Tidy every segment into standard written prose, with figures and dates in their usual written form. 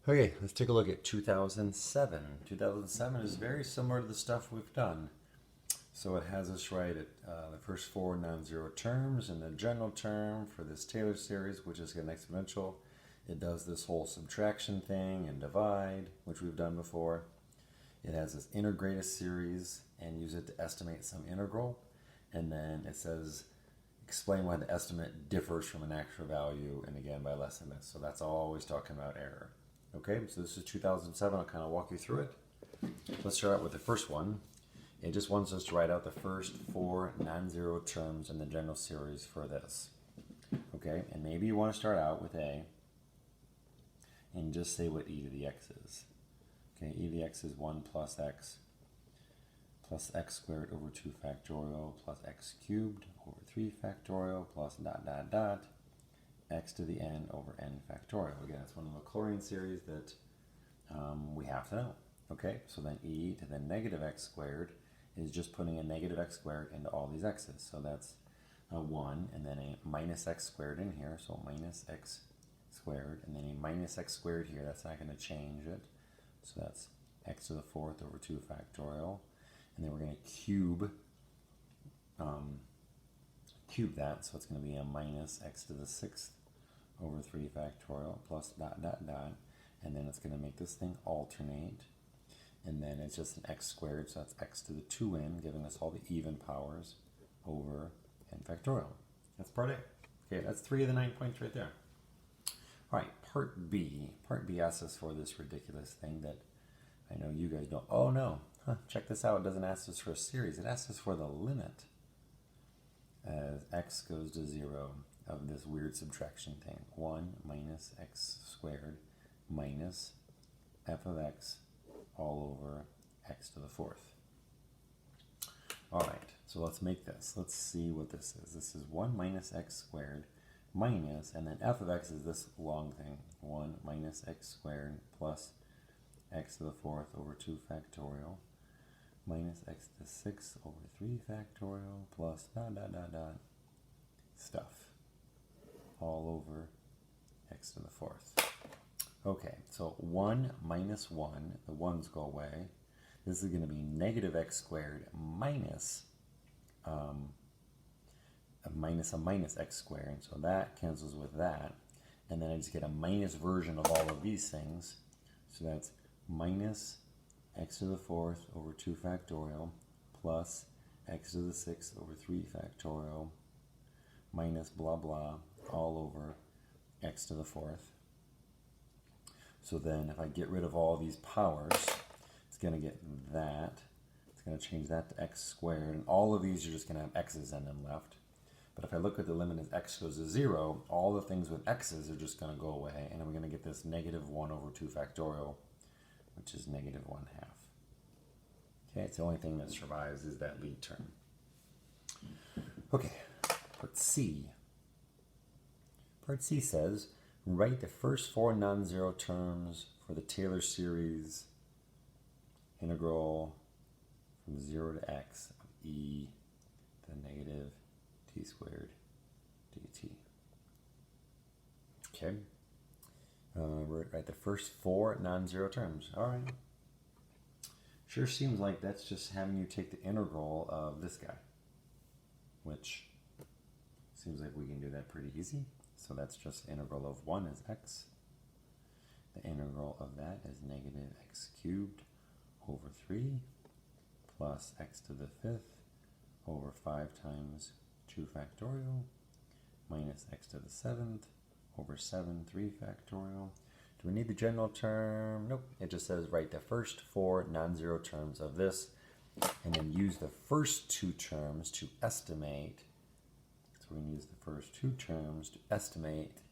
Okay, let's take a look at 2007. 2007 is very similar to the stuff we've done. So it has us write the first four non-zero terms and the general term for this Taylor series, which is an exponential. It does this whole subtraction thing and divide, which we've done before. It has this integrate a series and use it to estimate some integral. And then it says explain why the estimate differs from an actual value, and again by less than this. So that's always talking about error. Okay, so this is 2007. I'll kind of walk you through it. Let's start out with the first one. It just wants us to write out the first four non-zero terms in the general series for this. Okay, and maybe you want to start out with A and just say what e to the x is. Okay, e to the x is 1 plus x squared over 2 factorial plus x cubed over 3 factorial plus dot dot dot x to the n over n factorial. Again, it's one of the Maclaurin series that we have to know. Okay, so then e to the negative x squared is just putting a negative x squared into all these x's. So that's a 1 and then a minus x squared in here. So minus x squared and then a minus x squared here. That's not going to change it. So that's x to the fourth over 2 factorial. And then we're going to cube that. So it's going to be a minus x to the sixth over 3 factorial plus dot dot dot. And then it's going to make this thing alternate. And then it's just an x squared, so that's x to the 2n, giving us all the even powers over n factorial. That's part A. Okay, that's 3 of the 9 points right there. All right, part B. Part B asks us for this ridiculous thing that I know you guys don't. Oh no, check this out. It doesn't ask us for a series. It asks us for the limit as x goes to 0 of this weird subtraction thing. 1 minus x squared minus f of x all over x to the fourth. All right, so let's make this. Let's see what this is. This is 1 minus x squared minus, and then f of x is this long thing. 1 minus x squared plus x to the fourth over 2 factorial minus x to the sixth over 3 factorial plus dot dot dot dot stuff all over x to the fourth. Okay, so 1 minus 1, the 1's go away. This is going to be negative x squared minus a minus x squared. And so that cancels with that. And then I just get a minus version of all of these things. So that's minus x to the fourth over 2 factorial plus x to the sixth over 3 factorial minus blah blah all over x to the fourth. So then if I get rid of all these powers, it's going to get that. It's going to change that to x squared. And all of these are just going to have x's in them left. But if I look at the limit as x goes to 0, all the things with x's are just going to go away. And then we're going to get this negative 1 over 2 factorial, which is negative 1/2. Okay, it's the only thing that survives is that lead term. Okay, part C. Part C says, write the first four non-zero terms for the Taylor series integral from 0 to x of e to the negative t squared dt. Okay. Write the first four non-zero terms. All right. Sure seems like that's just having you take the integral of this guy, which seems like we can do that pretty easy. So that's just integral of 1 is x. The integral of that is negative x cubed over 3 plus x to the fifth over 5 times 2 factorial minus x to the seventh over 7 3 factorial. Do we need the general term? Nope. It just says write the first four non-zero terms of this and then use the first two terms to estimate. So we're going to use the first two terms to estimate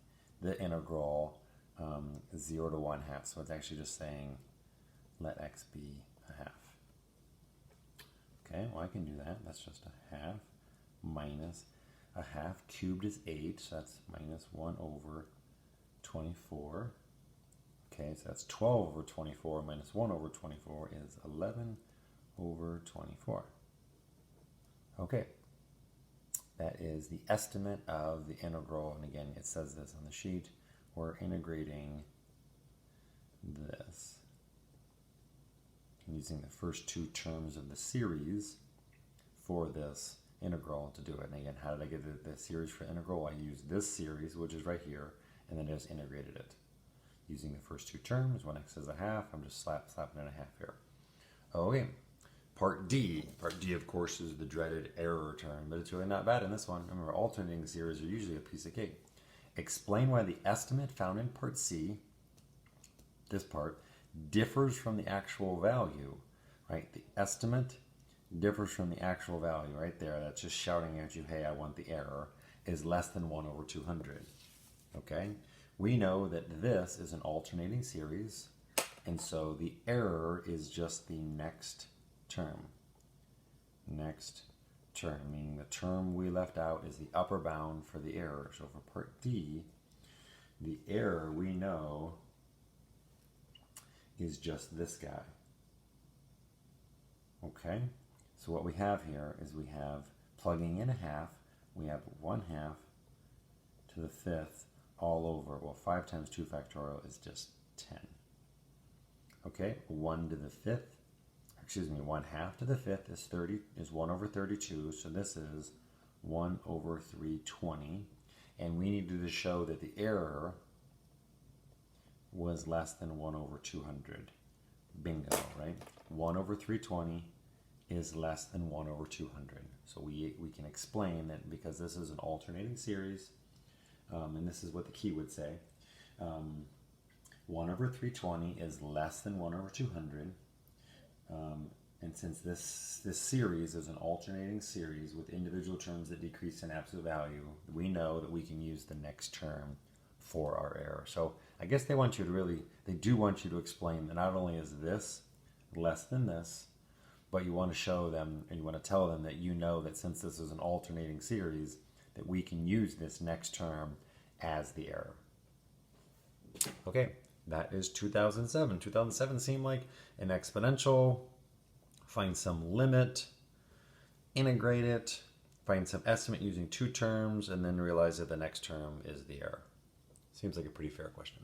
the integral 0 to 1/2. So it's actually just saying let x be a half. Okay, well I can do that. That's just a half minus a half cubed is 8. So that's minus 1 over 24. Okay, so that's 12 over 24 minus 1 over 24 is 11 over 24. Okay. That is the estimate of the integral, and again, it says this on the sheet. We're integrating this. Using the first two terms of the series for this integral to do it. And again, how did I get the series for integral? I used this series, which is right here, and then just integrated it. Using the first two terms, 1x is a half, I'm just slapping in a half here. Okay, part D. Part D, of course, is the dreaded error term, but it's really not bad in this one. Remember, alternating series are usually a piece of cake. Explain why the estimate found in part C, this part, differs from the actual value, right? The estimate differs from the actual value right there. That's just shouting at you, hey, I want the error, is less than 1 over 200. Okay? We know that this is an alternating series, and so the error is just the next term. Next term, meaning the term we left out is the upper bound for the error. So for part D, the error we know is just this guy. Okay? So what we have here is we have plugging in a half, we have 1 half to the 5th all over. Well, 5 times 2 factorial is just 10. Okay, 1 to the 5th, excuse me, 1 half to the 5th is 1 over 32, so this is 1 over 320. And we needed to show that the error was less than 1 over 200. Bingo, right? 1 over 320 is less than 1 over 200. So we can explain that because this is an alternating series, and this is what the key would say, 1 over 320 is less than 1 over 200. And since this series is an alternating series with individual terms that decrease in absolute value, we know that we can use the next term for our error. So I guess they do want you to explain that not only is this less than this, but you want to show them and you want to tell them that you know that since this is an alternating series, that we can use this next term as the error. Okay, that is 2007. 2007 seemed like an exponential. Find some limit, integrate it, find some estimate using two terms, and then realize that the next term is the error. Seems like a pretty fair question.